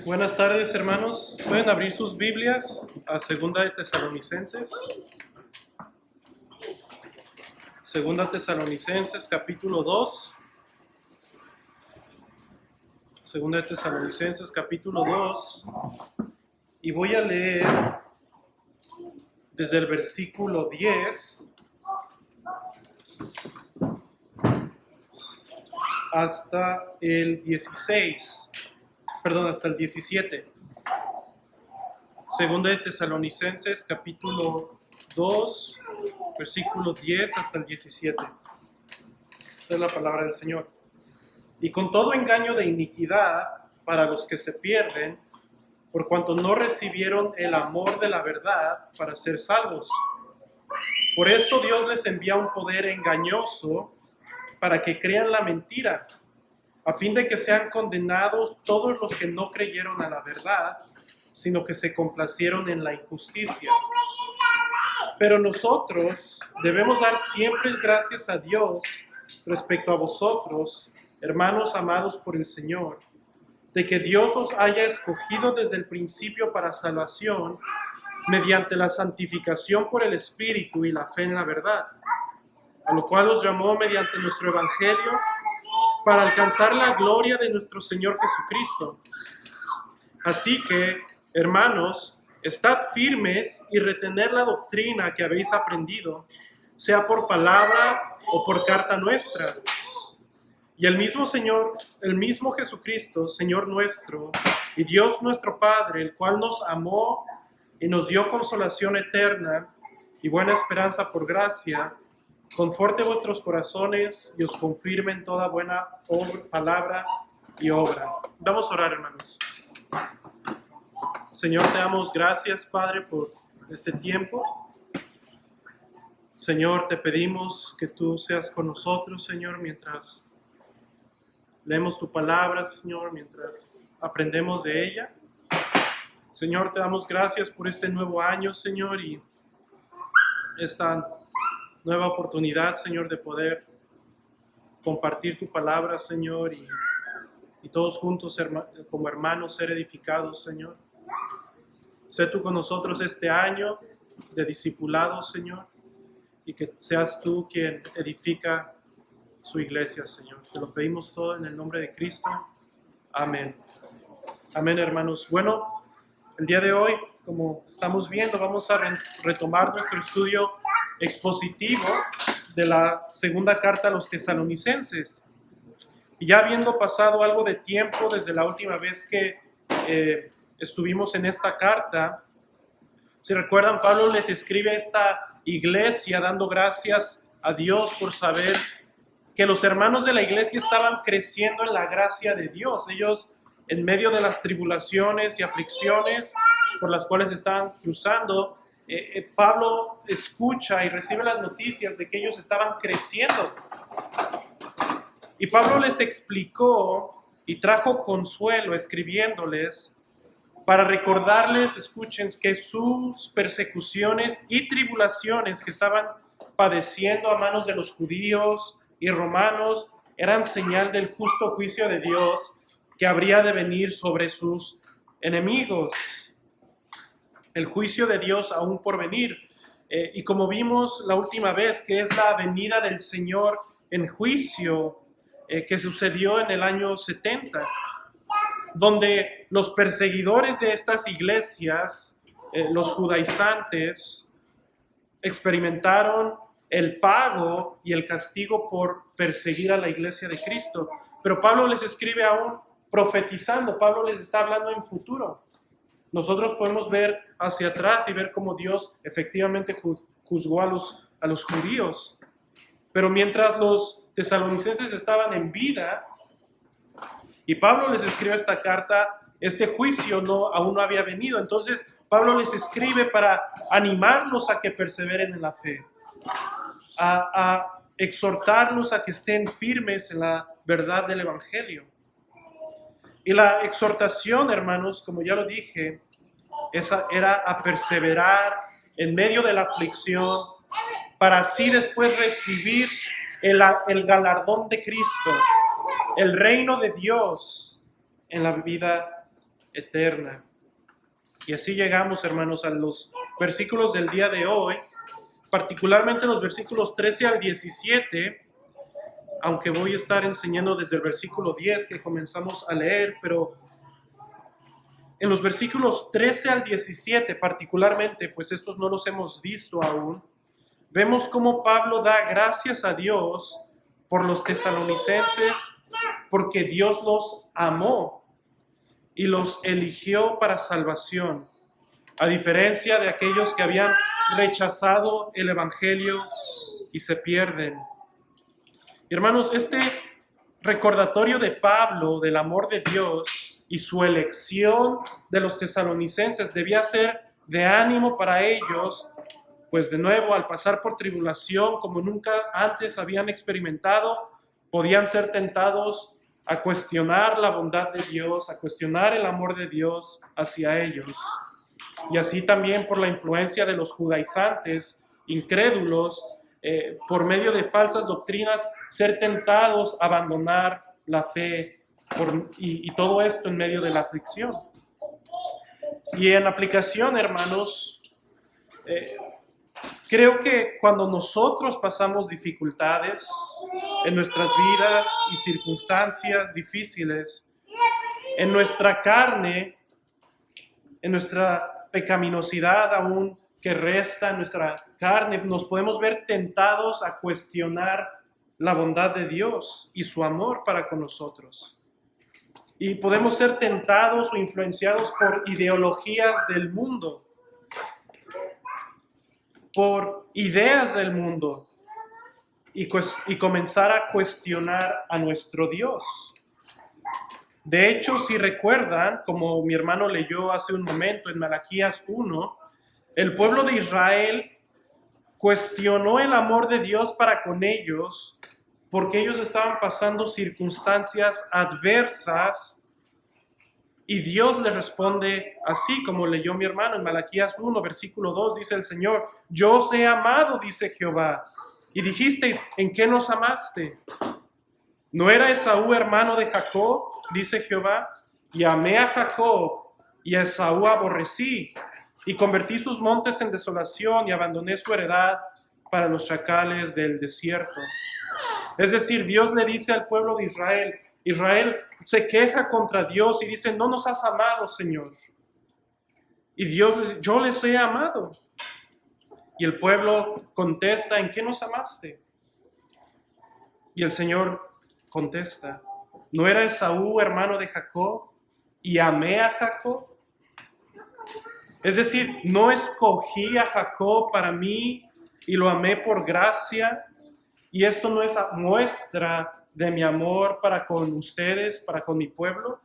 Buenas tardes, hermanos. Pueden abrir sus Biblias a Segunda de Tesalonicenses. Segunda Tesalonicenses, capítulo 2. Segunda de Tesalonicenses, capítulo 2. Y voy a leer desde el versículo 10 hasta el 16. Perdón, hasta el 17. Segunda de Tesalonicenses, capítulo 2, versículo 10 hasta el 17. Esta es la palabra del Señor. Y con todo engaño de iniquidad para los que se pierden, por cuanto no recibieron el amor de la verdad para ser salvos. Por esto Dios les envía un poder engañoso para que crean la mentira, a fin de que sean condenados todos los que no creyeron a la verdad, sino que se complacieron en la injusticia. Pero nosotros debemos dar siempre gracias a Dios respecto a vosotros, hermanos amados por el Señor, de que Dios os haya escogido desde el principio para salvación, mediante la santificación por el Espíritu y la fe en la verdad, a lo cual os llamó mediante nuestro Evangelio, para alcanzar la gloria de nuestro Señor Jesucristo. Así que, hermanos, estad firmes y retened la doctrina que habéis aprendido, sea por palabra o por carta nuestra. Y el mismo Señor, el mismo Jesucristo, Señor nuestro, y Dios nuestro Padre, el cual nos amó y nos dio consolación eterna y buena esperanza por gracia, conforte vuestros corazones y os confirme en toda buena palabra y obra. Vamos a orar, hermanos. Señor, te damos gracias, Padre, por este tiempo. Señor, te pedimos que tú seas con nosotros, Señor, mientras leemos tu palabra, Señor, mientras aprendemos de ella. Señor, te damos gracias por este nuevo año, Señor, y esta nueva oportunidad, Señor, de poder compartir tu palabra, Señor, y todos juntos como hermanos ser edificados, Señor. Sé tú con nosotros este año de discipulado, Señor, y que seas tú quien edifica su iglesia, Señor. Te lo pedimos todo en el nombre de Cristo. Amén. Amén, hermanos. Bueno, el día de hoy, como estamos viendo, vamos a retomar nuestro estudio expositivo de la segunda carta a los tesalonicenses. Y ya habiendo pasado algo de tiempo desde la última vez que estuvimos en esta carta, si recuerdan, Pablo les escribe a esta iglesia dando gracias a Dios por saber que los hermanos de la iglesia estaban creciendo en la gracia de Dios. Ellos, en medio de las tribulaciones y aflicciones por las cuales estaban cruzando, Pablo escucha y recibe las noticias de que ellos estaban creciendo. Y Pablo les explicó y trajo consuelo escribiéndoles para recordarles, escuchen, que sus persecuciones y tribulaciones que estaban padeciendo a manos de los judíos y romanos eran señal del justo juicio de Dios que habría de venir sobre sus enemigos. El juicio de Dios aún por venir. Y como vimos la última vez, que es la venida del Señor en juicio que sucedió en el año 70, donde los perseguidores de estas iglesias, los judaizantes, experimentaron el pago y el castigo por perseguir a la iglesia de Cristo. Pero Pablo les escribe aún profetizando. Pablo les está hablando en futuro. Nosotros podemos ver hacia atrás y ver cómo Dios efectivamente juzgó a los judíos. Pero mientras los tesalonicenses estaban en vida y Pablo les escribe esta carta, este juicio aún no había venido. Entonces Pablo les escribe para animarlos a que perseveren en la fe, a exhortarlos a que estén firmes en la verdad del Evangelio. Y la exhortación, hermanos, como ya lo dije, esa era a perseverar en medio de la aflicción para así después recibir el galardón de Cristo, el reino de Dios en la vida eterna. Y así llegamos, hermanos, a los versículos del día de hoy, particularmente los versículos 13 al 17, aunque voy a estar enseñando desde el versículo 10 que comenzamos a leer, pero en los versículos 13 al 17 particularmente, pues estos no los hemos visto aún, vemos cómo Pablo da gracias a Dios por los tesalonicenses, porque Dios los amó y los eligió para salvación, a diferencia de aquellos que habían rechazado el evangelio y se pierden. Hermanos, este recordatorio de Pablo del amor de Dios y su elección de los tesalonicenses debía ser de ánimo para ellos, pues de nuevo, al pasar por tribulación como nunca antes habían experimentado, podían ser tentados a cuestionar la bondad de Dios, a cuestionar el amor de Dios hacia ellos. Y así también por la influencia de los judaizantes, incrédulos, por medio de falsas doctrinas, ser tentados a abandonar la fe y todo esto en medio de la aflicción. Y en aplicación, hermanos, creo que cuando nosotros pasamos dificultades en nuestras vidas y circunstancias difíciles, en nuestra carne, en nuestra pecaminosidad aún que resta en nuestra carne, nos podemos ver tentados a cuestionar la bondad de Dios y su amor para con nosotros. Y podemos ser tentados o influenciados por ideologías del mundo, por ideas del mundo, y comenzar a cuestionar a nuestro Dios. De hecho, si recuerdan, como mi hermano leyó hace un momento en Malaquías 1, el pueblo de Israel cuestionó el amor de Dios para con ellos porque ellos estaban pasando circunstancias adversas y Dios les responde así como leyó mi hermano en Malaquías 1, versículo 2, dice el Señor: yo os he amado, dice Jehová. Y dijisteis: ¿en qué nos amaste? ¿No era Esaú hermano de Jacob? Dice Jehová. Y amé a Jacob y a Esaú aborrecí, y convertí sus montes en desolación y abandoné su heredad para los chacales del desierto. Es decir, Dios le dice al pueblo de Israel, Israel se queja contra Dios y dice: no nos has amado, Señor. Y Dios les dice: yo les he amado. Y el pueblo contesta: ¿en qué nos amaste? Y el Señor contesta: ¿no era Esaú hermano de Jacob y amé a Jacob? Es decir, no escogí a Jacob para mí y lo amé por gracia. Y esto no es muestra de mi amor para con ustedes, para con mi pueblo.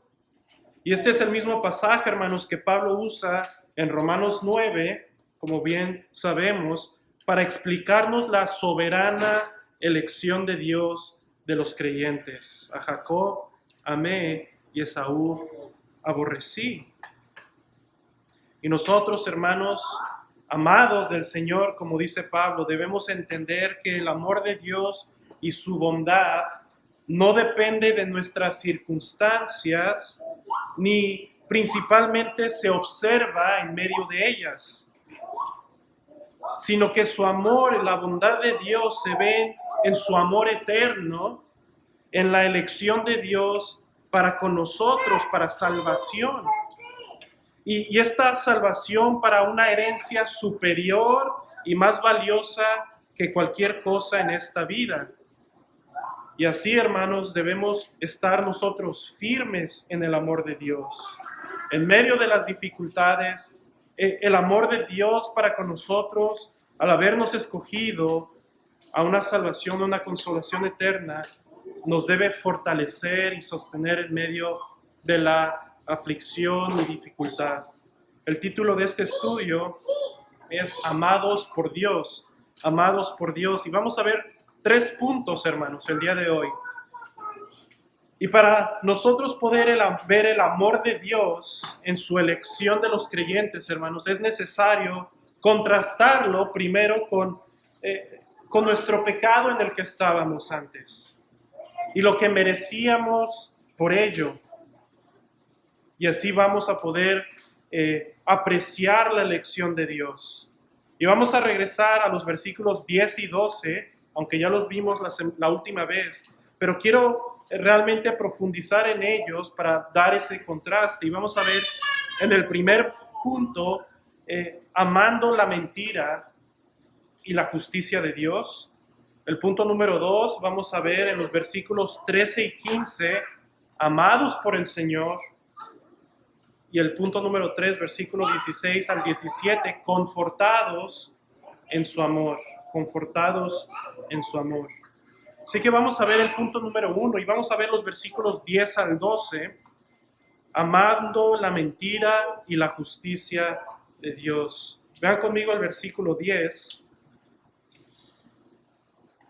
Y este es el mismo pasaje, hermanos, que Pablo usa en Romanos 9, como bien sabemos, para explicarnos la soberana elección de Dios de los creyentes. A Jacob amé y Esaú aborrecí. Y nosotros, hermanos, amados del Señor, como dice Pablo, debemos entender que el amor de Dios y su bondad no depende de nuestras circunstancias, ni principalmente se observa en medio de ellas, sino que su amor y la bondad de Dios se ven en su amor eterno, en la elección de Dios para con nosotros, para salvación. Y esta salvación para una herencia superior y más valiosa que cualquier cosa en esta vida. Y así, hermanos, debemos estar nosotros firmes en el amor de Dios. En medio de las dificultades, el amor de Dios para con nosotros, al habernos escogido a una salvación, a una consolación eterna, nos debe fortalecer y sostener en medio de la aflicción y dificultad. El título de este estudio es Amados por Dios, amados por Dios. Y vamos a ver 3 puntos, hermanos, el día de hoy. Y para nosotros poder ver el amor de Dios en su elección de los creyentes, hermanos, es necesario contrastarlo primero con nuestro pecado en el que estábamos antes y lo que merecíamos por ello. y así vamos a poder apreciar la elección de Dios. Y vamos a regresar a los versículos 10 y 12, aunque ya los vimos la última vez, pero quiero realmente profundizar en ellos para dar ese contraste. Y vamos a ver en el primer punto, amando la mentira y la justicia de Dios. El punto número 2, vamos a ver en los versículos 13 y 15, amados por el Señor. Y el punto número 3, versículos 16 al 17, confortados en su amor, confortados en su amor. Así que vamos a ver el punto número 1 y vamos a ver los versículos 10 al 12, amando la mentira y la justicia de Dios. Vean conmigo el versículo 10.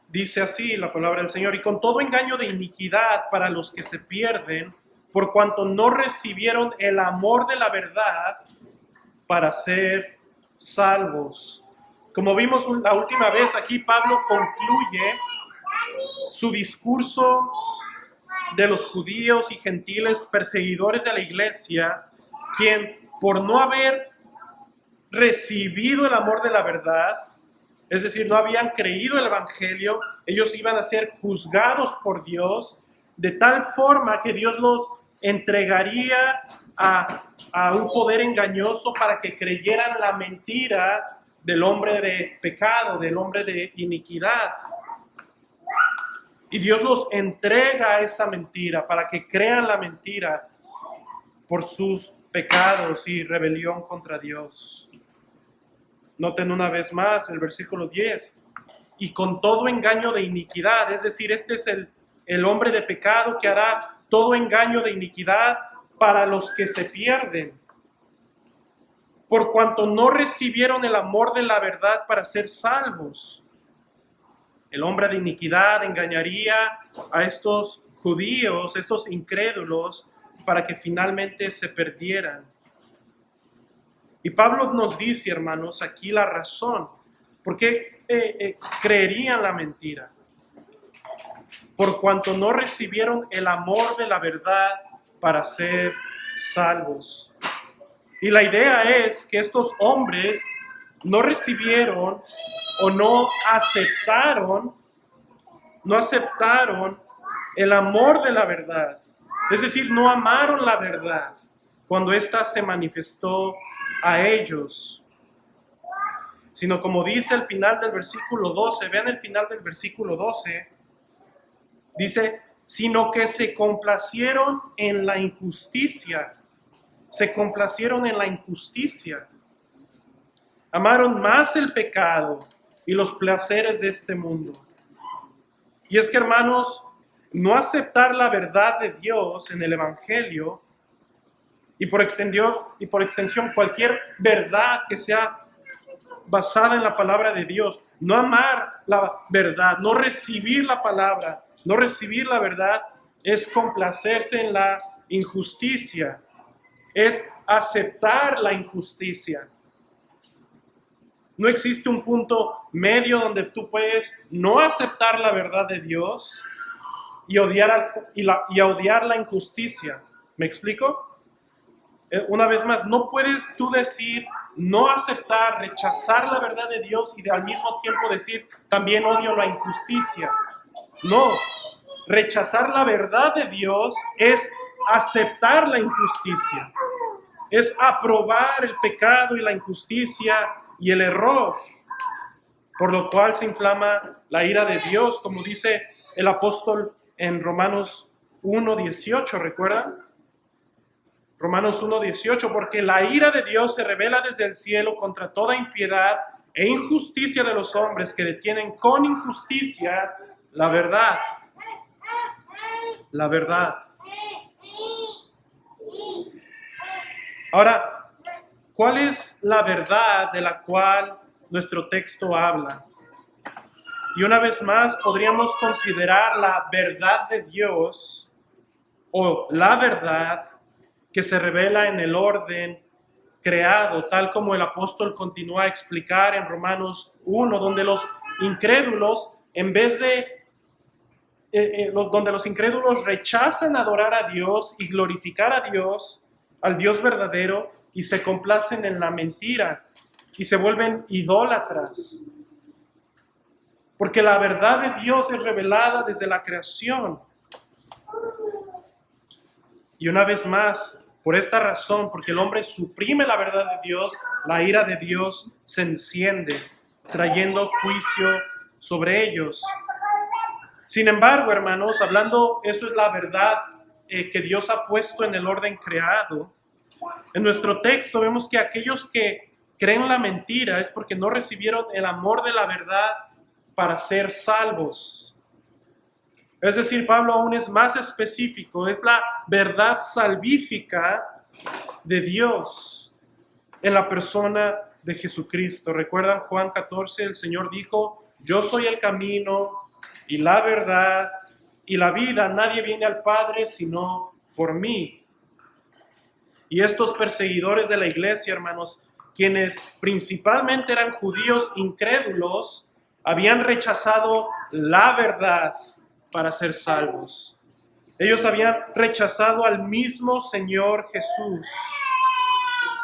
Dice así la palabra del Señor: y con todo engaño de iniquidad para los que se pierden, por cuanto no recibieron el amor de la verdad para ser salvos. Como vimos la última vez, aquí Pablo concluye su discurso de los judíos y gentiles perseguidores de la iglesia, quien por no haber recibido el amor de la verdad, es decir, no habían creído el evangelio, ellos iban a ser juzgados por Dios de tal forma que Dios los entregaría a un poder engañoso para que creyeran la mentira del hombre de pecado, del hombre de iniquidad. Y Dios los entrega a esa mentira para que crean la mentira por sus pecados y rebelión contra Dios. Noten una vez más el versículo 10. Y con todo engaño de iniquidad, es decir, este es el hombre de pecado que hará todo engaño de iniquidad para los que se pierden, por cuanto no recibieron el amor de la verdad para ser salvos. El hombre de iniquidad engañaría a estos judíos, estos incrédulos, para que finalmente se perdieran. Y Pablo nos dice, hermanos, aquí la razón. ¿Por qué creerían la mentira? Por cuanto no recibieron el amor de la verdad para ser salvos. Y la idea es que estos hombres no recibieron o no aceptaron el amor de la verdad. Es decir, no amaron la verdad cuando ésta se manifestó a ellos. Sino como dice el final del versículo 12, vean el final del versículo 12, dice, sino que se complacieron en la injusticia. Se complacieron en la injusticia. Amaron más el pecado y los placeres de este mundo. Y es que, hermanos, no aceptar la verdad de Dios en el Evangelio y por extensión cualquier verdad que sea basada en la palabra de Dios, no amar la verdad, no recibir la palabra, no recibir la verdad, es complacerse en la injusticia, es aceptar la injusticia. No existe un punto medio donde tú puedes no aceptar la verdad de Dios y odiar la injusticia. ¿Me explico? Una vez más, no puedes tú decir, no aceptar, rechazar la verdad de Dios y al mismo tiempo decir, también odio la injusticia. No, rechazar la verdad de Dios es aceptar la injusticia, es aprobar el pecado y la injusticia y el error, por lo cual se inflama la ira de Dios, como dice el apóstol en Romanos 1:18, ¿recuerdan? Romanos 1:18, porque la ira de Dios se revela desde el cielo contra toda impiedad e injusticia de los hombres que detienen con injusticia la verdad. La verdad. Ahora, ¿cuál es la verdad de la cual nuestro texto habla? Y una vez más podríamos considerar la verdad de Dios o la verdad que se revela en el orden creado, tal como el apóstol continúa a explicar en Romanos 1, donde los incrédulos, donde los incrédulos rechazan adorar a Dios y glorificar a Dios, al Dios verdadero y se complacen en la mentira y se vuelven idólatras. Porque la verdad de Dios es revelada desde la creación. Y una vez más, por esta razón, porque el hombre suprime la verdad de Dios, la ira de Dios se enciende, trayendo juicio sobre ellos. Sin embargo, hermanos, hablando, eso es la verdad que Dios ha puesto en el orden creado. En nuestro texto vemos que aquellos que creen la mentira es porque no recibieron el amor de la verdad para ser salvos. Es decir, Pablo aún es más específico, es la verdad salvífica de Dios en la persona de Jesucristo. ¿Recuerdan Juan 14? El Señor dijo, yo soy el camino y la verdad y la vida. Nadie viene al Padre sino por mí. Y estos perseguidores de la iglesia, hermanos, quienes principalmente eran judíos incrédulos, habían rechazado la verdad para ser salvos. Ellos habían rechazado al mismo Señor Jesús,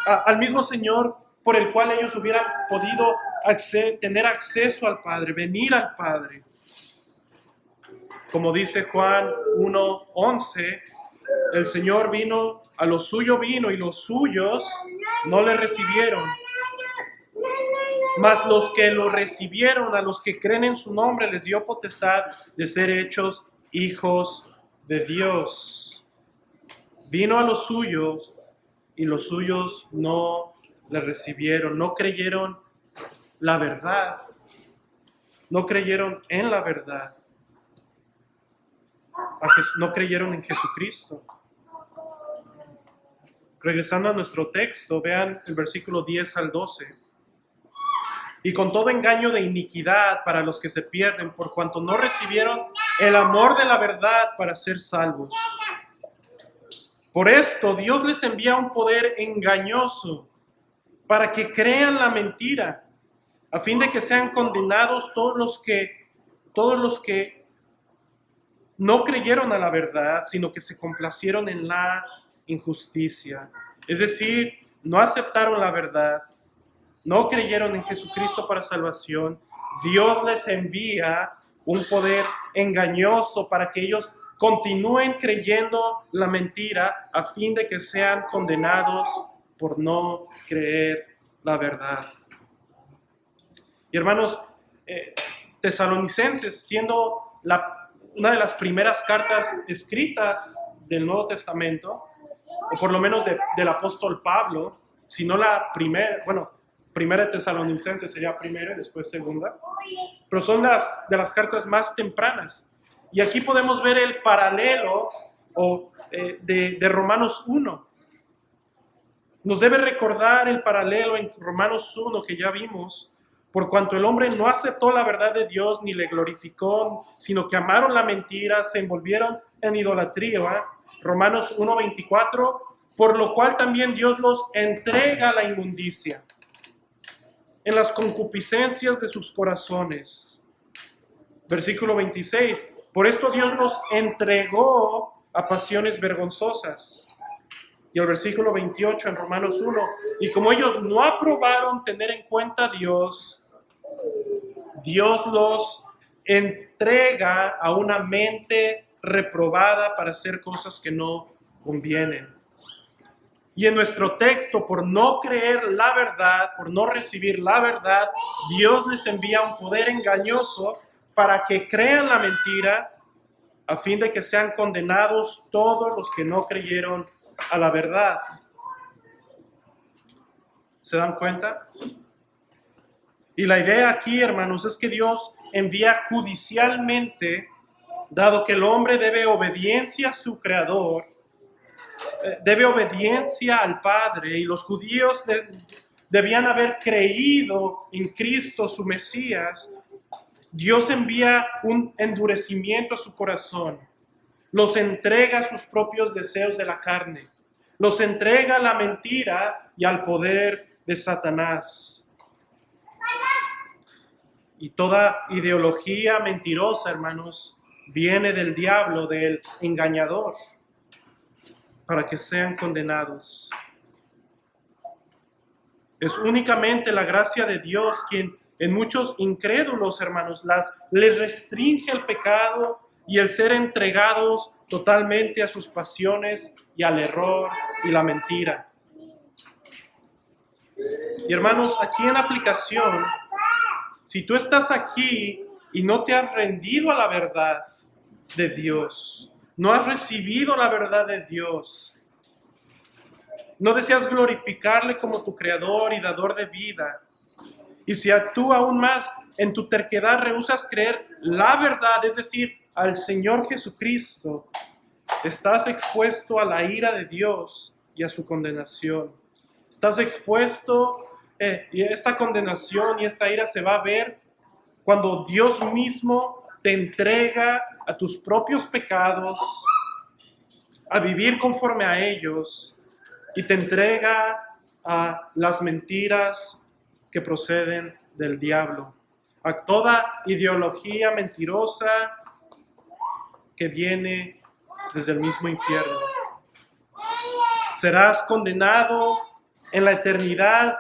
al mismo Señor por el cual ellos hubieran podido tener acceso al Padre, venir al Padre. Como dice Juan 1:11, el Señor vino, a lo suyo vino y los suyos no le recibieron. Mas los que lo recibieron, a los que creen en su nombre, les dio potestad de ser hechos hijos de Dios. Vino a los suyos y los suyos no le recibieron, no creyeron la verdad, no creyeron en la verdad, no creyeron en Jesucristo. Regresando a nuestro texto, vean el versículo 10 al 12. Y con todo engaño de iniquidad para los que se pierden, por cuanto no recibieron el amor de la verdad para ser salvos. Por esto Dios les envía un poder engañoso para que crean la mentira, a fin de que sean condenados todos los que no creyeron a la verdad, sino que se complacieron en la injusticia. Es decir, no aceptaron la verdad, no creyeron en Jesucristo para salvación. Dios les envía un poder engañoso para que ellos continúen creyendo la mentira a fin de que sean condenados por no creer la verdad. Y hermanos, Tesalonicenses, siendo una de las primeras cartas escritas del Nuevo Testamento, o por lo menos del apóstol Pablo, si no la primera de Tesalonicenses sería primera y después segunda, pero son de las cartas más tempranas. Y aquí podemos ver el paralelo de Romanos 1. Nos debe recordar el paralelo en Romanos 1 que ya vimos, por cuanto el hombre no aceptó la verdad de Dios ni le glorificó, sino que amaron la mentira, se envolvieron en idolatría. Romanos 1:24, por lo cual también Dios los entrega a la inmundicia en las concupiscencias de sus corazones. Versículo 26, por esto Dios los entregó a pasiones vergonzosas. Y el versículo 28 en Romanos 1, y como ellos no aprobaron tener en cuenta a Dios, Dios los entrega a una mente reprobada para hacer cosas que no convienen. Y en nuestro texto, por no creer la verdad, por no recibir la verdad, Dios les envía un poder engañoso para que crean la mentira, a fin de que sean condenados todos los que no creyeron a la verdad. ¿Se dan cuenta? Y la idea aquí, hermanos, es que Dios envía judicialmente, dado que el hombre debe obediencia a su Creador, debe obediencia al Padre, y los judíos debían haber creído en Cristo, su Mesías. Dios envía un endurecimiento a su corazón, los entrega a sus propios deseos de la carne, los entrega a la mentira y al poder de Satanás. Y toda ideología mentirosa, hermanos, viene del diablo, del engañador. para que sean condenados. Es únicamente la gracia de Dios quien en muchos incrédulos, hermanos, les restringe el pecado y el ser entregados totalmente a sus pasiones y al error y la mentira. Y hermanos, aquí en aplicación, si tú estás aquí y no te has rendido a la verdad de Dios, no has recibido la verdad de Dios, no deseas glorificarle como tu creador y dador de vida, y si tú aún más en tu terquedad rehusas creer la verdad, es decir, al Señor Jesucristo, estás expuesto a la ira de Dios y a su condenación. Estás expuesto, y esta condenación y esta ira se va a ver cuando Dios mismo te entrega a tus propios pecados, a vivir conforme a ellos, y te entrega a las mentiras que proceden del diablo, a toda ideología mentirosa que viene desde el mismo infierno. Serás condenado en la eternidad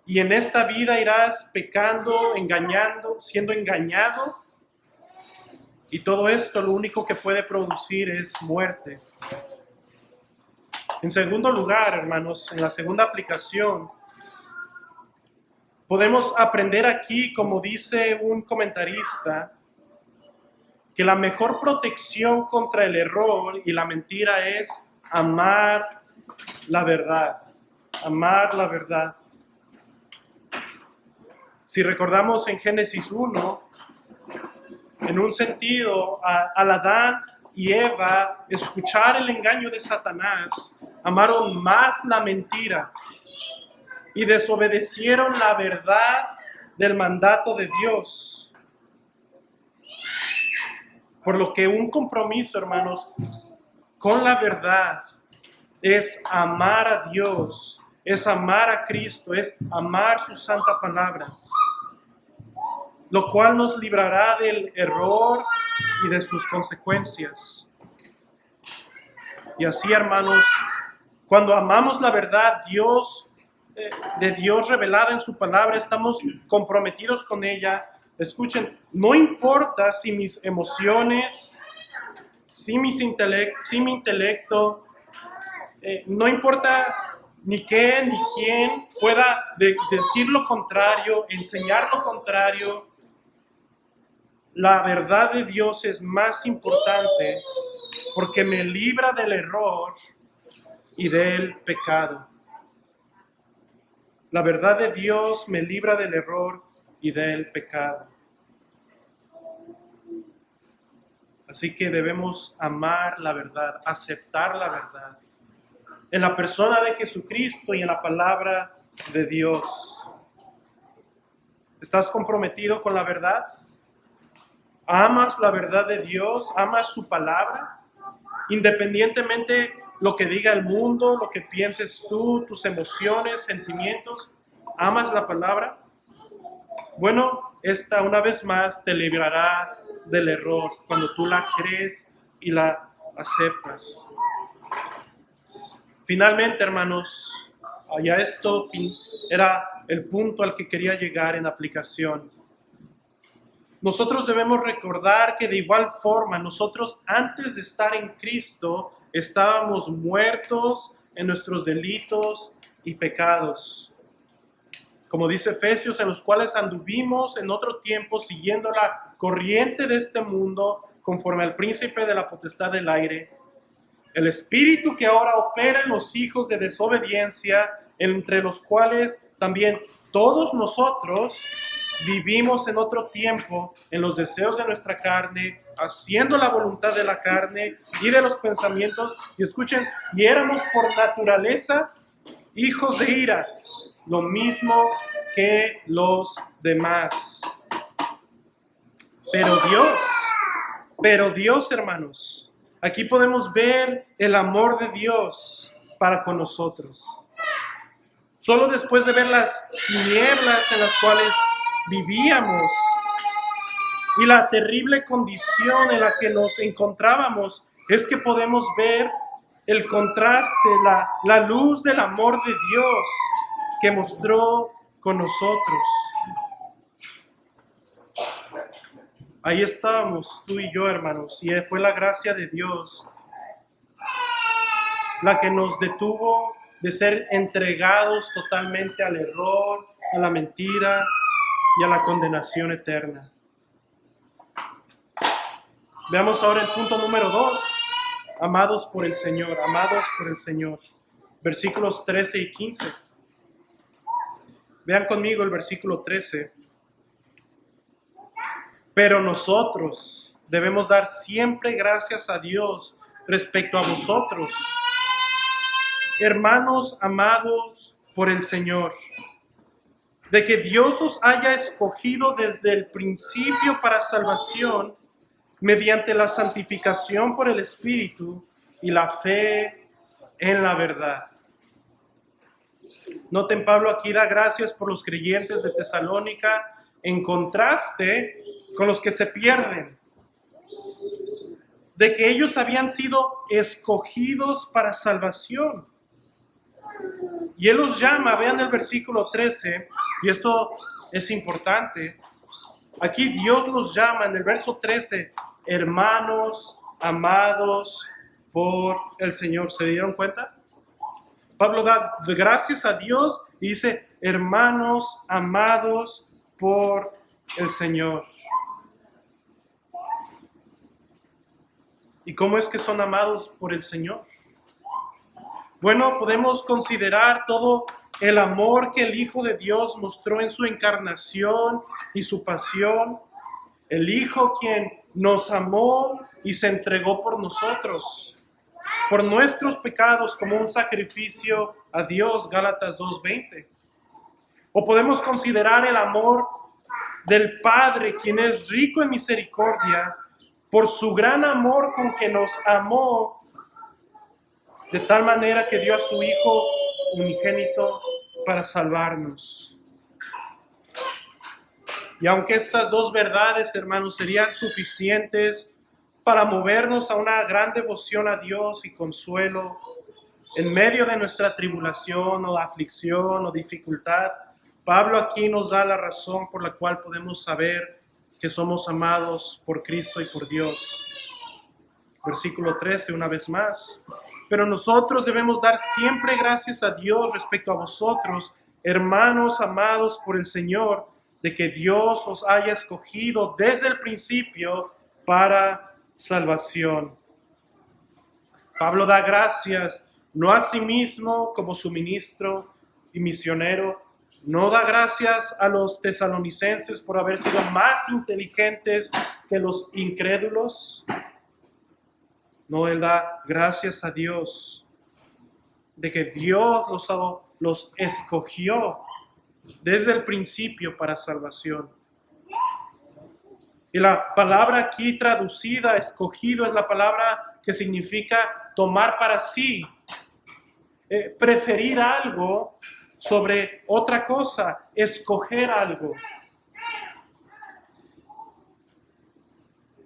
y en esta vida irás pecando, engañando, siendo engañado, y todo esto lo único que puede producir es muerte. En segundo lugar, hermanos, en la segunda aplicación, podemos aprender aquí, como dice un comentarista, que la mejor protección contra el error y la mentira es amar la verdad. Amar la verdad. Si recordamos en Génesis 1, en un sentido, al Adán y Eva escuchar el engaño de Satanás, amaron más la mentira y desobedecieron la verdad del mandato de Dios. Por lo que un compromiso, hermanos, con la verdad es amar a Dios, es amar a Cristo, es amar su santa palabra, lo cual nos librará del error y de sus consecuencias. Y así, hermanos, cuando amamos la verdad de Dios revelada en su palabra, estamos comprometidos con ella. Escuchen, no importa si mis emociones, si mi intelecto, no importa ni qué ni quién pueda decir lo contrario, enseñar lo contrario. La verdad de Dios es más importante porque me libra del error y del pecado. La verdad de Dios me libra del error y del pecado. Así que debemos amar la verdad, aceptar la verdad, en la persona de Jesucristo y en la palabra de Dios. ¿Estás comprometido con la verdad? ¿Amas la verdad de Dios? ¿Amas su palabra? Independientemente lo que diga el mundo, lo que pienses tú, tus emociones, sentimientos, ¿amas la palabra? Bueno, esta una vez más te librará del error cuando tú la crees y la aceptas. Finalmente, hermanos, ya esto era el punto al que quería llegar en aplicación. Nosotros debemos recordar que de igual forma nosotros antes de estar en Cristo estábamos muertos en nuestros delitos y pecados. Como dice Efesios, en los cuales anduvimos en otro tiempo siguiendo la corriente de este mundo conforme al príncipe de la potestad del aire, el espíritu que ahora opera en los hijos de desobediencia, entre los cuales también todos nosotros vivimos en otro tiempo en los deseos de nuestra carne, haciendo la voluntad de la carne y de los pensamientos. Y escuchen, y éramos por naturaleza hijos de ira, lo mismo que los demás. Pero Dios, hermanos, aquí podemos ver el amor de Dios para con nosotros. Solo después de ver las tinieblas en las cuales vivíamos y la terrible condición en la que nos encontrábamos, es que podemos ver el contraste, la luz del amor de Dios que mostró con nosotros. Ahí estábamos tú y yo, hermanos, y fue la gracia de Dios la que nos detuvo de ser entregados totalmente al error, a la mentira y a la condenación eterna. Veamos ahora el punto número 2. Amados por el Señor, amados por el Señor. Versículos 13 y 15. Vean conmigo el versículo 13. Pero nosotros debemos dar siempre gracias a Dios respecto a vosotros, hermanos amados por el Señor, de que Dios os haya escogido desde el principio para salvación, mediante la santificación por el Espíritu y la fe en la verdad. Noten, Pablo aquí da gracias por los creyentes de Tesalónica en contraste con los que se pierden, de que ellos habían sido escogidos para salvación. Y él los llama, vean el versículo 13, y esto es importante. Aquí Dios los llama en el verso 13, hermanos amados por el Señor. ¿Se dieron cuenta? Pablo da gracias a Dios y dice, hermanos amados por el Señor. ¿Y cómo es que son amados por el Señor? Bueno, podemos considerar todo el amor que el Hijo de Dios mostró en su encarnación y su pasión. El Hijo quien nos amó y se entregó por nosotros, por nuestros pecados como un sacrificio a Dios, Gálatas 2:20. O podemos considerar el amor del Padre, quien es rico en misericordia, por su gran amor con que nos amó, de tal manera que dio a su Hijo unigénito para salvarnos. Y aunque estas dos verdades, hermanos, serían suficientes para movernos a una gran devoción a Dios y consuelo en medio de nuestra tribulación o aflicción o dificultad, Pablo aquí nos da la razón por la cual podemos saber que somos amados por Cristo y por Dios. Versículo 13, una vez más. Pero nosotros debemos dar siempre gracias a Dios respecto a vosotros, hermanos amados por el Señor, de que Dios os haya escogido desde el principio para salvación. Pablo da gracias no a sí mismo como su ministro y misionero, no da gracias a los tesalonicenses por haber sido más inteligentes que los incrédulos. No, él da gracias a Dios de que Dios los escogió desde el principio para salvación. Y la palabra aquí traducida, escogido, es la palabra que significa tomar para sí, preferir algo sobre otra cosa, escoger algo.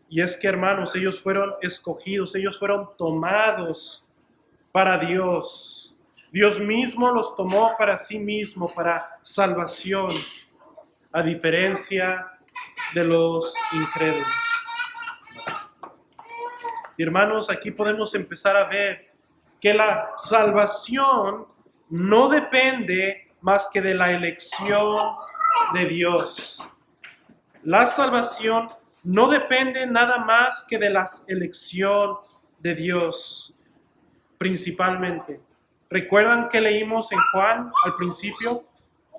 Y es que, hermanos, ellos fueron escogidos, ellos fueron tomados para Dios. Dios mismo los tomó para sí mismo, para salvación, a diferencia de los incrédulos. Y hermanos, aquí podemos empezar a ver que la salvación no depende más que de la elección de Dios. La salvación no depende nada más que de la elección de Dios, principalmente. ¿Recuerdan que leímos en Juan al principio?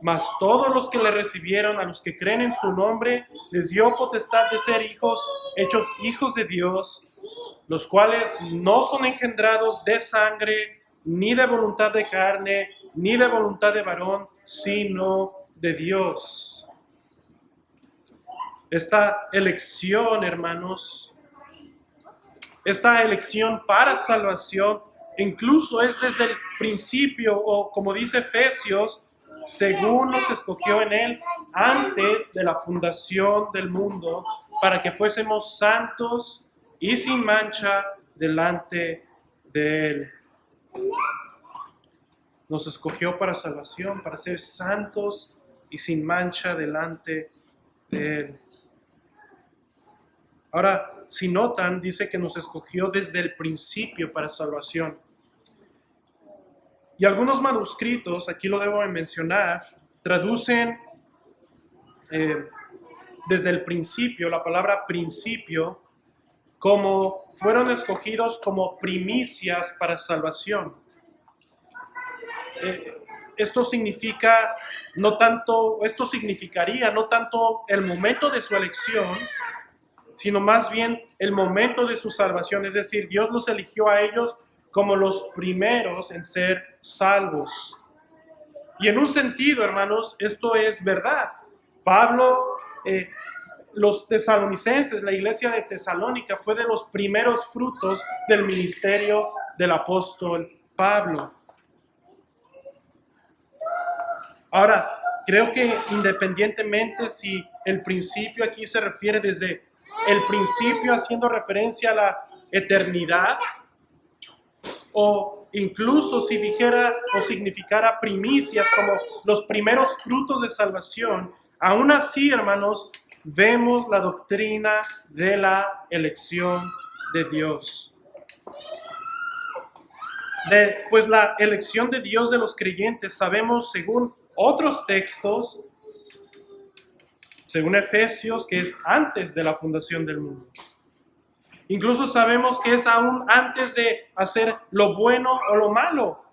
Mas todos los que le recibieron, a los que creen en su nombre, les dio potestad de ser hijos, hechos hijos de Dios, los cuales no son engendrados de sangre, ni de voluntad de carne, ni de voluntad de varón, sino de Dios. Esta elección, hermanos, esta elección para salvación, incluso es desde el principio, o como dice Efesios, según nos escogió en Él antes de la fundación del mundo, para que fuésemos santos y sin mancha delante de Él. Nos escogió para salvación, para ser santos y sin mancha delante de Él. Ahora, si notan, dice que nos escogió desde el principio para salvación. Y algunos manuscritos, aquí lo debo de mencionar, traducen desde el principio, la palabra principio, como fueron escogidos como primicias para salvación. Esto significaría no tanto el momento de su elección, sino más bien el momento de su salvación. Es decir, Dios los eligió a ellos como los primeros en ser salvos. Y en un sentido, hermanos, esto es verdad. Pablo, los tesalonicenses, la iglesia de Tesalónica fue de los primeros frutos del ministerio del apóstol Pablo. Ahora, creo que independientemente si el principio aquí se refiere desde el principio haciendo referencia a la eternidad, o incluso si dijera o significara primicias como los primeros frutos de salvación, aún así, hermanos, vemos la doctrina de la elección de Dios. Pues la elección de Dios de los creyentes, sabemos según otros textos, según Efesios, que es antes de la fundación del mundo. Incluso sabemos que es aún antes de hacer lo bueno o lo malo.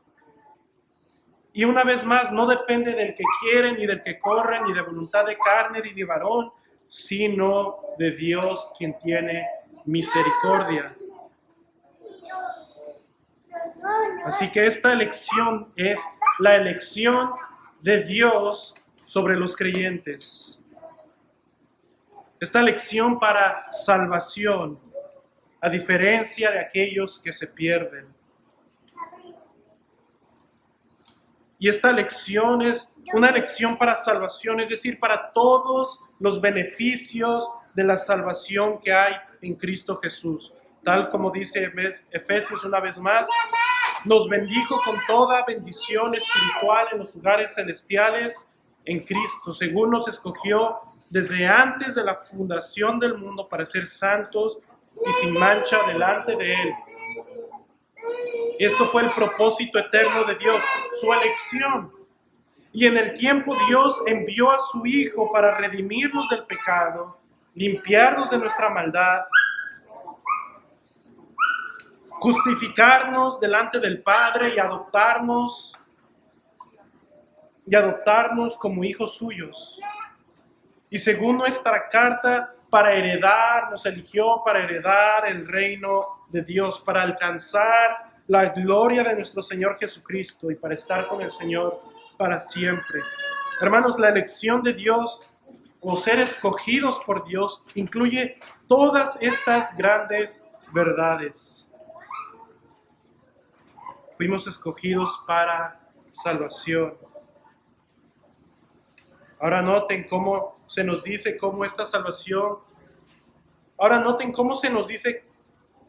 Y una vez más, no depende del que quiere, ni del que corre, ni de voluntad de carne, ni de varón, sino de Dios quien tiene misericordia. Así que esta elección es la elección de Dios sobre los creyentes. Esta elección para salvación, a diferencia de aquellos que se pierden. Y esta elección es una elección para salvación, es decir, para todos los beneficios de la salvación que hay en Cristo Jesús. Tal como dice Efesios una vez más, nos bendijo con toda bendición espiritual en los lugares celestiales en Cristo, según nos escogió desde antes de la fundación del mundo para ser santos y sin mancha delante de Él. Esto fue el propósito eterno de Dios, su elección. Y en el tiempo Dios envió a su Hijo para redimirnos del pecado, limpiarnos de nuestra maldad, justificarnos delante del Padre y adoptarnos como hijos suyos. Y según nuestra carta, nos eligió para heredar el reino de Dios, para alcanzar la gloria de nuestro Señor Jesucristo y para estar con el Señor para siempre. Hermanos, la elección de Dios o ser escogidos por Dios incluye todas estas grandes verdades. Fuimos escogidos para salvación. Ahora noten cómo se nos dice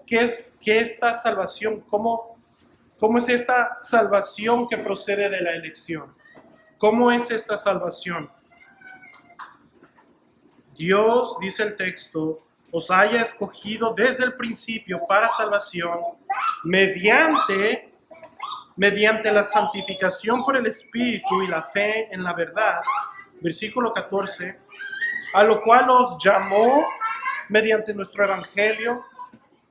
qué es esta salvación, cómo es esta salvación que procede de la elección. ¿Cómo es esta salvación? Dios, dice el texto, os haya escogido desde el principio para salvación mediante la santificación por el Espíritu y la fe en la verdad. Versículo 14, a lo cual os llamó mediante nuestro evangelio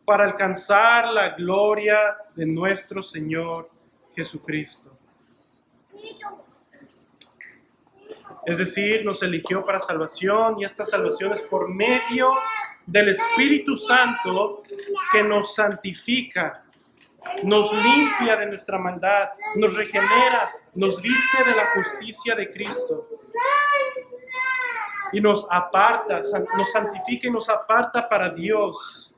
para alcanzar la gloria de nuestro Señor Jesucristo. Es decir, nos eligió para salvación y esta salvación es por medio del Espíritu Santo que nos santifica, nos limpia de nuestra maldad, nos regenera, nos viste de la justicia de Cristo y nos santifica y nos aparta para Dios.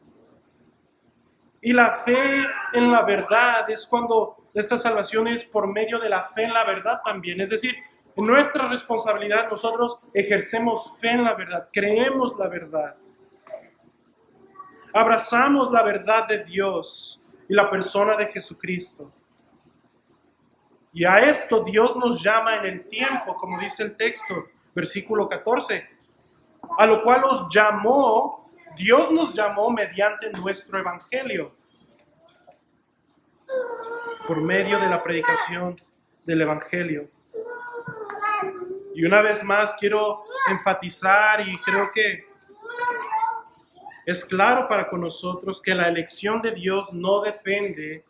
Y la fe en la verdad es cuando esta salvación es por medio de la fe en la verdad también. Es decir, en nuestra responsabilidad nosotros ejercemos fe en la verdad, creemos la verdad. Abrazamos la verdad de Dios y la persona de Jesucristo. Y a esto Dios nos llama en el tiempo, como dice el texto, versículo 14, a lo cual Dios nos llamó mediante nuestro evangelio, por medio de la predicación del evangelio. Y una vez más quiero enfatizar, y creo que es claro para con nosotros, que la elección de Dios no depende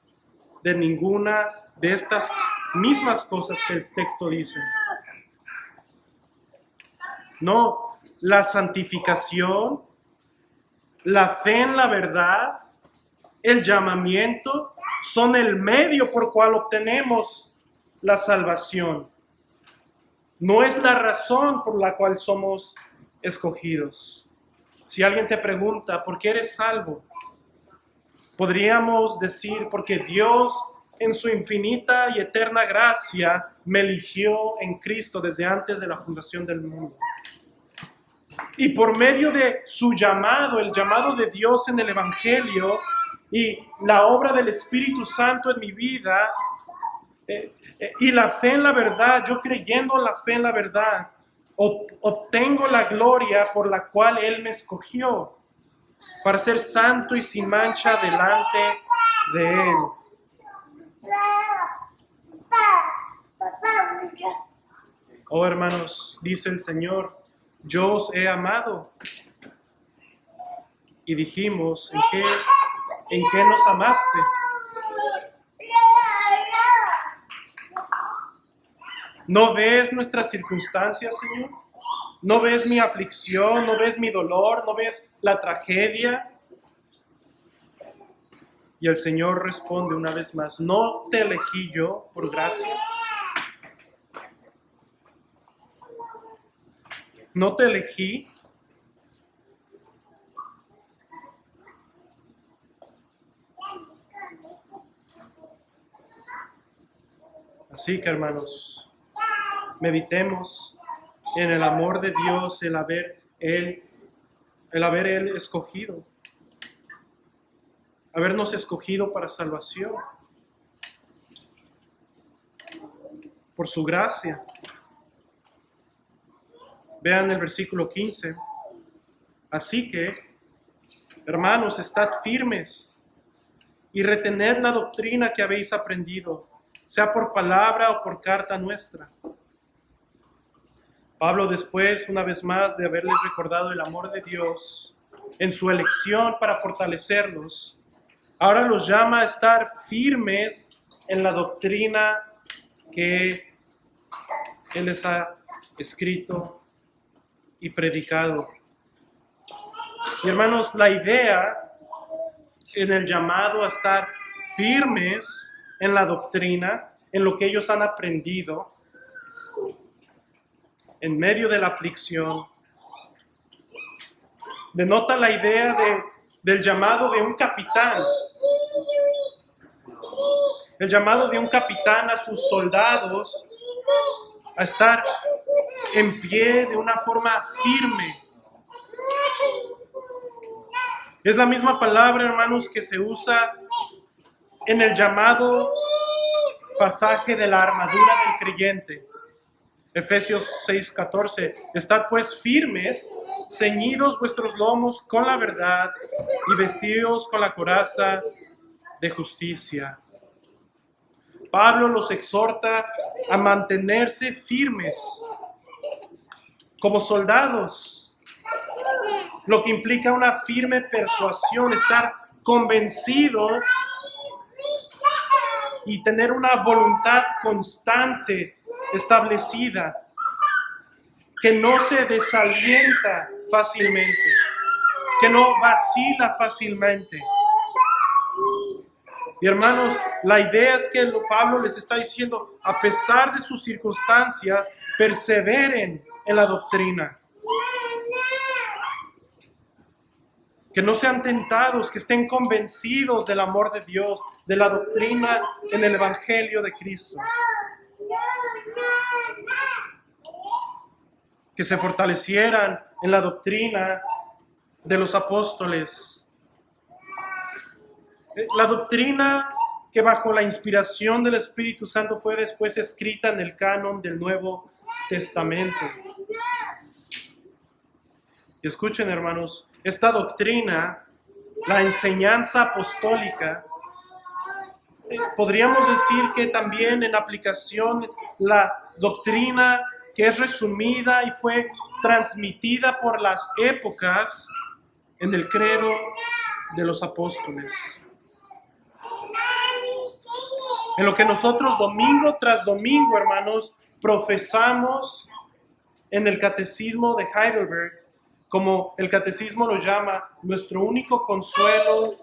de ninguna de estas mismas cosas que el texto dice. No, la santificación, la fe en la verdad, el llamamiento son el medio por cual obtenemos la salvación. No es la razón por la cual somos escogidos. Si alguien te pregunta, ¿por qué eres salvo? Podríamos decir, porque Dios en su infinita y eterna gracia me eligió en Cristo desde antes de la fundación del mundo. Y por medio de su llamado, el llamado de Dios en el Evangelio y la obra del Espíritu Santo en mi vida, y la fe en la verdad, yo creyendo en la fe en la verdad, obtengo la gloria por la cual Él me escogió, para ser santo y sin mancha delante de Él. Oh hermanos, dice el Señor, yo os he amado. Y dijimos, ¿en qué nos amaste? ¿No ves nuestras circunstancias, Señor? ¿No ves mi aflicción? ¿No ves mi dolor? ¿No ves la tragedia? Y el Señor responde una vez más, ¿no te elegí yo por gracia? ¿No te elegí? Así que, hermanos, meditemos en el amor de Dios, el haber Él escogido, habernos escogido para salvación, por su gracia. Vean el versículo 15. Así que, hermanos, estad firmes y retened la doctrina que habéis aprendido, sea por palabra o por carta nuestra. Pablo, después, una vez más, de haberles recordado el amor de Dios en su elección para fortalecerlos, ahora los llama a estar firmes en la doctrina que Él les ha escrito y predicado. Y hermanos, la idea en el llamado a estar firmes en la doctrina, en lo que ellos han aprendido, en medio de la aflicción, denota la idea del llamado de un capitán. El llamado de un capitán a sus soldados a estar en pie de una forma firme. Es la misma palabra, hermanos, que se usa en el llamado pasaje de la armadura del creyente. Efesios 6:14, estad pues firmes, ceñidos vuestros lomos con la verdad y vestidos con la coraza de justicia. Pablo los exhorta a mantenerse firmes como soldados, lo que implica una firme persuasión, estar convencido y tener una voluntad constante establecida, que no se desalienta fácilmente, que no vacila fácilmente. Y hermanos, la idea es que Pablo les está diciendo, a pesar de sus circunstancias, perseveren en la doctrina. Que no sean tentados, que estén convencidos del amor de Dios, de la doctrina en el Evangelio de Cristo. Que se fortalecieran en la doctrina de los apóstoles. La doctrina que bajo la inspiración del Espíritu Santo fue después escrita en el canon del Nuevo Testamento. Y escuchen, hermanos, esta doctrina, la enseñanza apostólica, podríamos decir que también en aplicación la doctrina que es resumida y fue transmitida por las épocas en el credo de los apóstoles. En lo que nosotros domingo tras domingo, hermanos, profesamos en el catecismo de Heidelberg, como el catecismo lo llama, nuestro único consuelo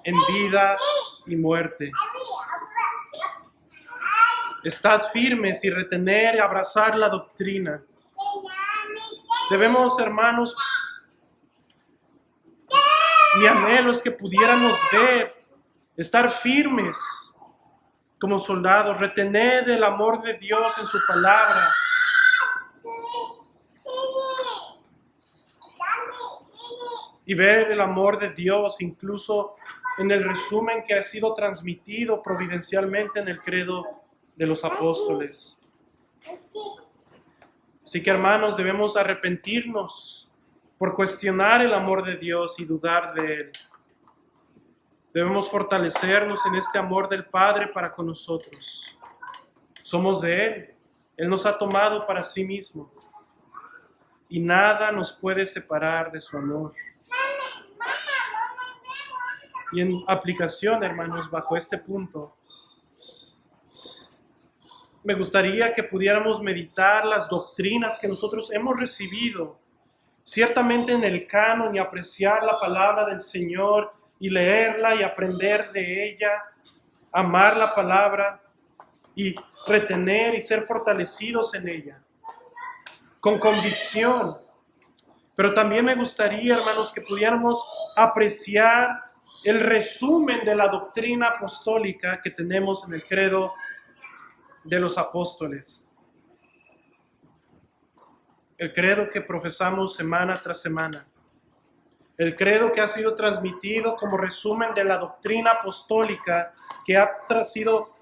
en vida y muerte. Estad firmes y retener y abrazar la doctrina. Debemos, hermanos, mi anhelo es que pudiéramos ver, estar firmes como soldados, retener el amor de Dios en su palabra. Y ver el amor de Dios incluso en el resumen que ha sido transmitido providencialmente en el credo de los apóstoles. Así que, hermanos, debemos arrepentirnos por cuestionar el amor de Dios y dudar de Él. Debemos fortalecernos en este amor del Padre para con nosotros. Somos de Él. Él nos ha tomado para sí mismo. Y nada nos puede separar de su amor. Y en aplicación, hermanos, bajo este punto, me gustaría que pudiéramos meditar las doctrinas que nosotros hemos recibido, ciertamente en el canon, y apreciar la palabra del Señor y leerla y aprender de ella, amar la palabra y retener y ser fortalecidos en ella, con convicción. Pero también me gustaría, hermanos, que pudiéramos apreciar el resumen de la doctrina apostólica que tenemos en el credo de los apóstoles. El credo que profesamos semana tras semana. El credo que ha sido transmitido como resumen de la doctrina apostólica que ha sido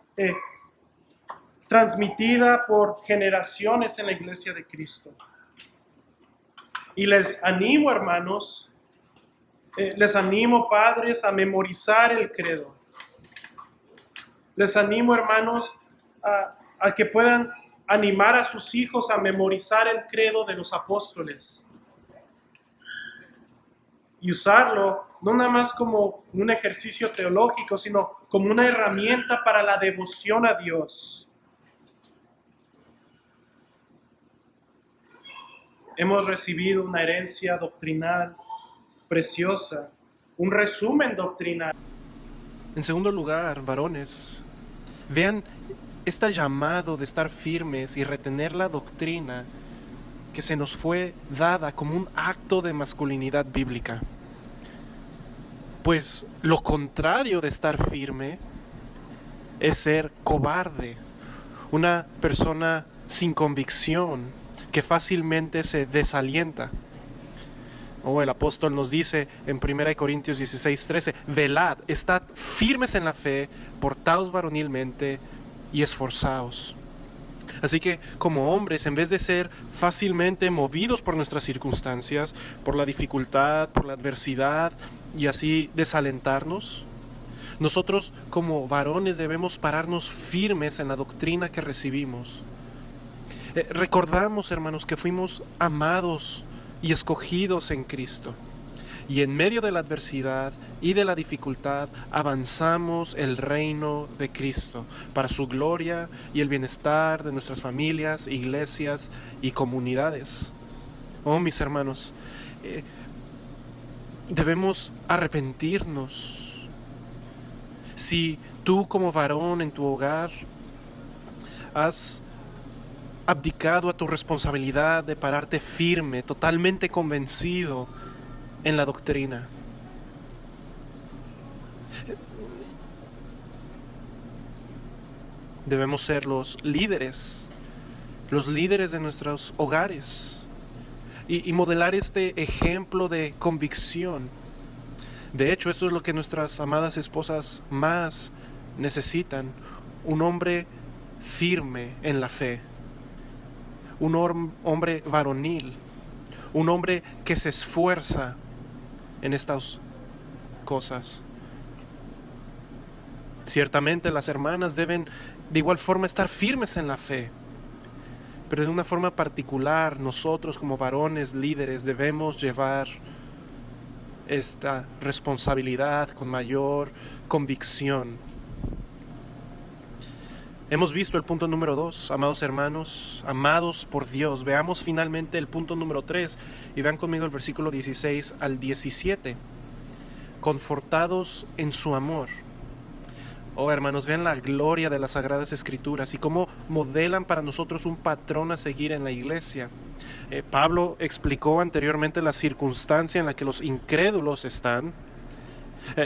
transmitida por generaciones en la Iglesia de Cristo. Y les animo, hermanos, les animo, padres, a memorizar el credo. Les animo, hermanos, a que puedan animar a sus hijos a memorizar el credo de los apóstoles. Y usarlo no nada más como un ejercicio teológico, sino como una herramienta para la devoción a Dios. Hemos recibido una herencia doctrinal preciosa, un resumen doctrinal. En segundo lugar, varones, vean este llamado de estar firmes y retener la doctrina que se nos fue dada como un acto de masculinidad bíblica. Pues lo contrario de estar firme es ser cobarde, una persona sin convicción que fácilmente se desalienta. El apóstol nos dice en 1 Corintios 16:13, velad, estad firmes en la fe, portaos varonilmente y esforzaos. Así que como hombres, en vez de ser fácilmente movidos por nuestras circunstancias, por la dificultad, por la adversidad y así desalentarnos, nosotros como varones debemos pararnos firmes en la doctrina que recibimos. Recordamos, hermanos, que fuimos amados y escogidos en Cristo. Y en medio de la adversidad y de la dificultad avanzamos el reino de Cristo para su gloria y el bienestar de nuestras familias, iglesias y comunidades. Mis hermanos, debemos arrepentirnos. Si tú como varón en tu hogar has abdicado a tu responsabilidad de pararte firme, totalmente convencido en la doctrina, debemos ser los líderes de nuestros hogares y modelar este ejemplo de convicción. De hecho, esto es lo que nuestras amadas esposas más necesitan un hombre firme en la fe, un hombre varonil, un hombre que se esfuerza en estas cosas. Ciertamente las hermanas deben de igual forma estar firmes en la fe, pero de una forma particular nosotros como varones líderes debemos llevar esta responsabilidad con mayor convicción. Hemos visto el punto número 2, amados hermanos, amados por Dios. Veamos finalmente el punto número 3 y vean conmigo el versículo 16 al 17. Confortados en su amor. Oh hermanos, vean la gloria de las Sagradas Escrituras y cómo modelan para nosotros un patrón a seguir en la iglesia. Pablo explicó anteriormente la circunstancia en la que los incrédulos están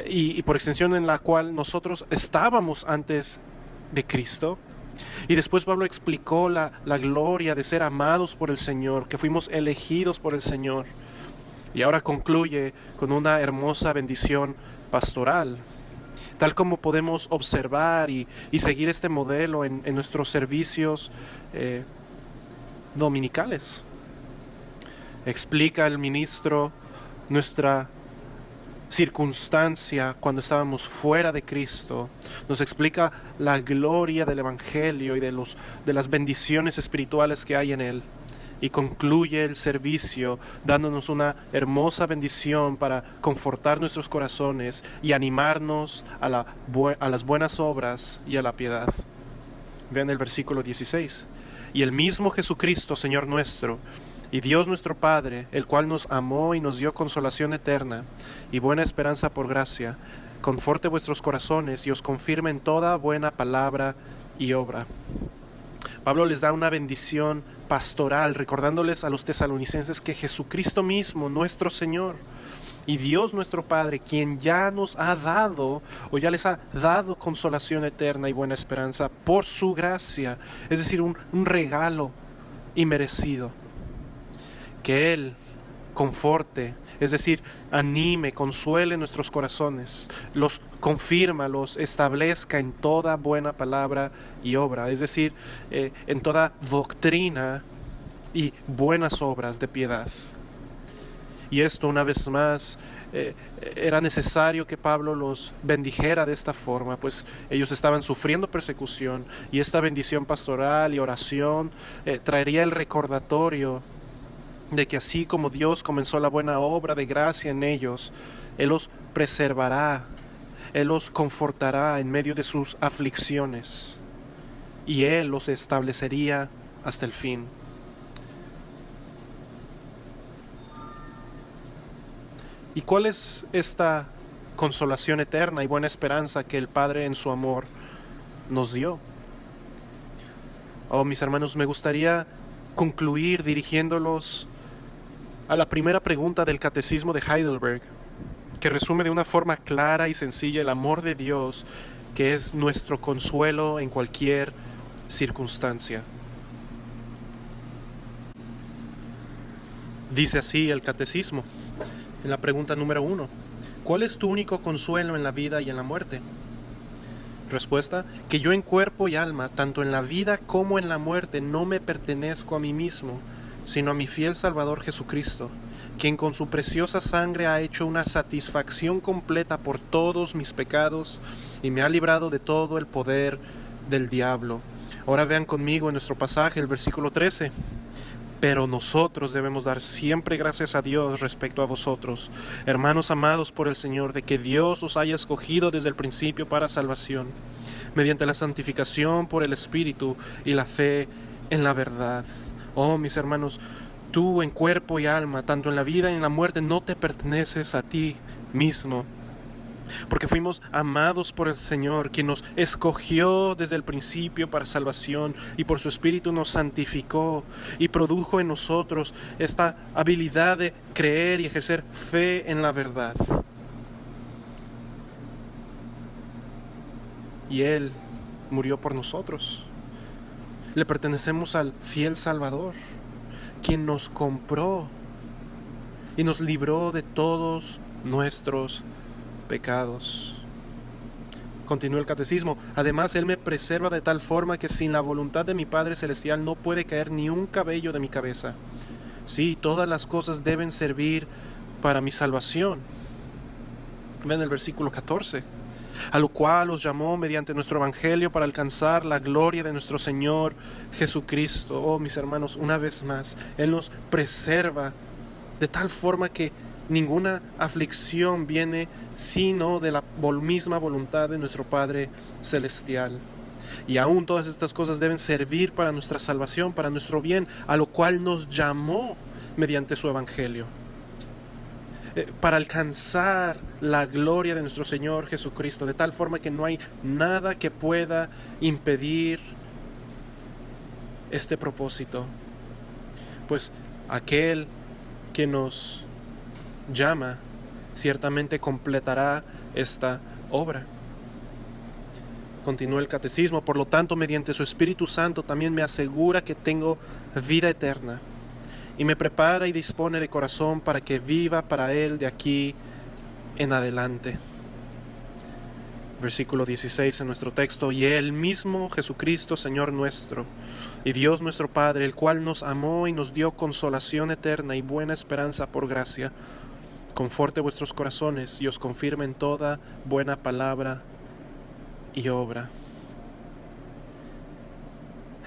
y por extensión en la cual nosotros estábamos antes de Cristo. Y después Pablo explicó la gloria de ser amados por el Señor, que fuimos elegidos por el Señor. Y ahora concluye con una hermosa bendición pastoral, tal como podemos observar y seguir este modelo en nuestros servicios dominicales. Explica el ministro nuestra circunstancia cuando estábamos fuera de Cristo, nos explica la gloria del Evangelio y de las bendiciones espirituales que hay en él, y concluye el servicio dándonos una hermosa bendición para confortar nuestros corazones y animarnos a las buenas obras y a la piedad. Vean el versículo 16. Y el mismo Jesucristo, Señor nuestro, y Dios nuestro Padre, el cual nos amó y nos dio consolación eterna y buena esperanza por gracia, conforte vuestros corazones y os confirme en toda buena palabra y obra. Pablo les da una bendición pastoral, recordándoles a los tesalonicenses que Jesucristo mismo, nuestro Señor, y Dios nuestro Padre, quien ya nos ha dado, o ya les ha dado consolación eterna y buena esperanza por su gracia, es decir, un regalo inmerecido. Que Él conforte, es decir, anime, consuele nuestros corazones, los confirma, los establezca en toda buena palabra y obra, es decir, en toda doctrina y buenas obras de piedad. Y esto, una vez más, era necesario que Pablo los bendijera de esta forma, pues ellos estaban sufriendo persecución, y esta bendición pastoral y oración traería el recordatorio de que así como Dios comenzó la buena obra de gracia en ellos, Él los preservará, Él los confortará en medio de sus aflicciones, y Él los establecería hasta el fin. ¿Y cuál es esta consolación eterna y buena esperanza que el Padre en su amor nos dio? Oh, mis hermanos, me gustaría concluir dirigiéndolos a la primera pregunta del Catecismo de Heidelberg, que resume de una forma clara y sencilla el amor de Dios, que es nuestro consuelo en cualquier circunstancia. Dice así el Catecismo, en la pregunta número 1, ¿cuál es tu único consuelo en la vida y en la muerte? Respuesta, que yo en cuerpo y alma, tanto en la vida como en la muerte, no me pertenezco a mí mismo, sino a mi fiel Salvador Jesucristo, quien con su preciosa sangre ha hecho una satisfacción completa por todos mis pecados y me ha librado de todo el poder del diablo. Ahora vean conmigo en nuestro pasaje el versículo 13. Pero nosotros debemos dar siempre gracias a Dios respecto a vosotros, hermanos amados por el Señor, de que Dios os haya escogido desde el principio para salvación, mediante la santificación por el Espíritu y la fe en la verdad. Oh, mis hermanos, tú en cuerpo y alma, tanto en la vida y en la muerte, no te perteneces a ti mismo, porque fuimos amados por el Señor, quien nos escogió desde el principio para salvación y por su Espíritu nos santificó y produjo en nosotros esta habilidad de creer y ejercer fe en la verdad. Y Él murió por nosotros. Le pertenecemos al fiel Salvador, quien nos compró y nos libró de todos nuestros pecados. Continúa el catecismo. Además, Él me preserva de tal forma que sin la voluntad de mi Padre Celestial no puede caer ni un cabello de mi cabeza. Sí, todas las cosas deben servir para mi salvación. Ven el versículo 14. A lo cual os llamó mediante nuestro evangelio para alcanzar la gloria de nuestro Señor Jesucristo. Oh, mis hermanos, una vez más, Él nos preserva de tal forma que ninguna aflicción viene sino de la misma voluntad de nuestro Padre Celestial. Y aún todas estas cosas deben servir para nuestra salvación, para nuestro bien, a lo cual nos llamó mediante su evangelio. Para alcanzar la gloria de nuestro Señor Jesucristo, de tal forma que no hay nada que pueda impedir este propósito. Pues aquel que nos llama ciertamente completará esta obra. Continúa el catecismo. Por lo tanto, mediante su Espíritu Santo también me asegura que tengo vida eterna y me prepara y dispone de corazón para que viva para Él de aquí en adelante. Versículo 16 en nuestro texto. Y Él mismo, Jesucristo, Señor nuestro, y Dios nuestro Padre, el cual nos amó y nos dio consolación eterna y buena esperanza por gracia, conforte vuestros corazones y os confirme en toda buena palabra y obra.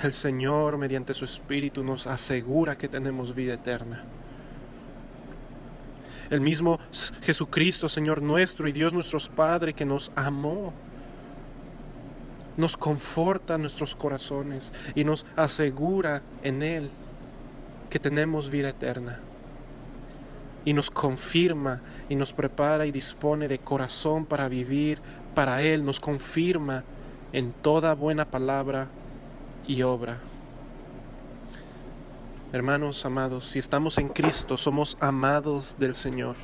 El Señor, mediante su Espíritu, nos asegura que tenemos vida eterna. El mismo Jesucristo, Señor nuestro y Dios nuestro Padre, que nos amó, nos conforta nuestros corazones y nos asegura en Él que tenemos vida eterna. Y nos confirma y nos prepara y dispone de corazón para vivir para Él. Nos confirma en toda buena palabra y obra. Hermanos amados, si estamos en Cristo, somos amados del Señor.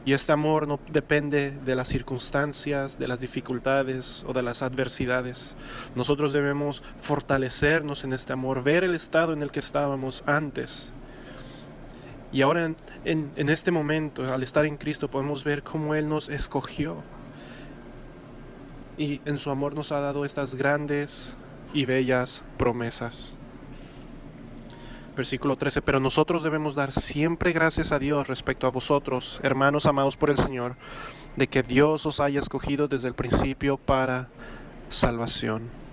Y este amor no depende de las circunstancias, de las dificultades o de las adversidades. Nosotros debemos fortalecernos en este amor, ver el estado en el que estábamos antes. Y ahora en este momento, al estar en Cristo, podemos ver cómo Él nos escogió. Y en su amor nos ha dado estas grandes y bellas promesas. Versículo 13. Pero nosotros debemos dar siempre gracias a Dios respecto a vosotros, hermanos amados por el Señor, de que Dios os haya escogido desde el principio para salvación.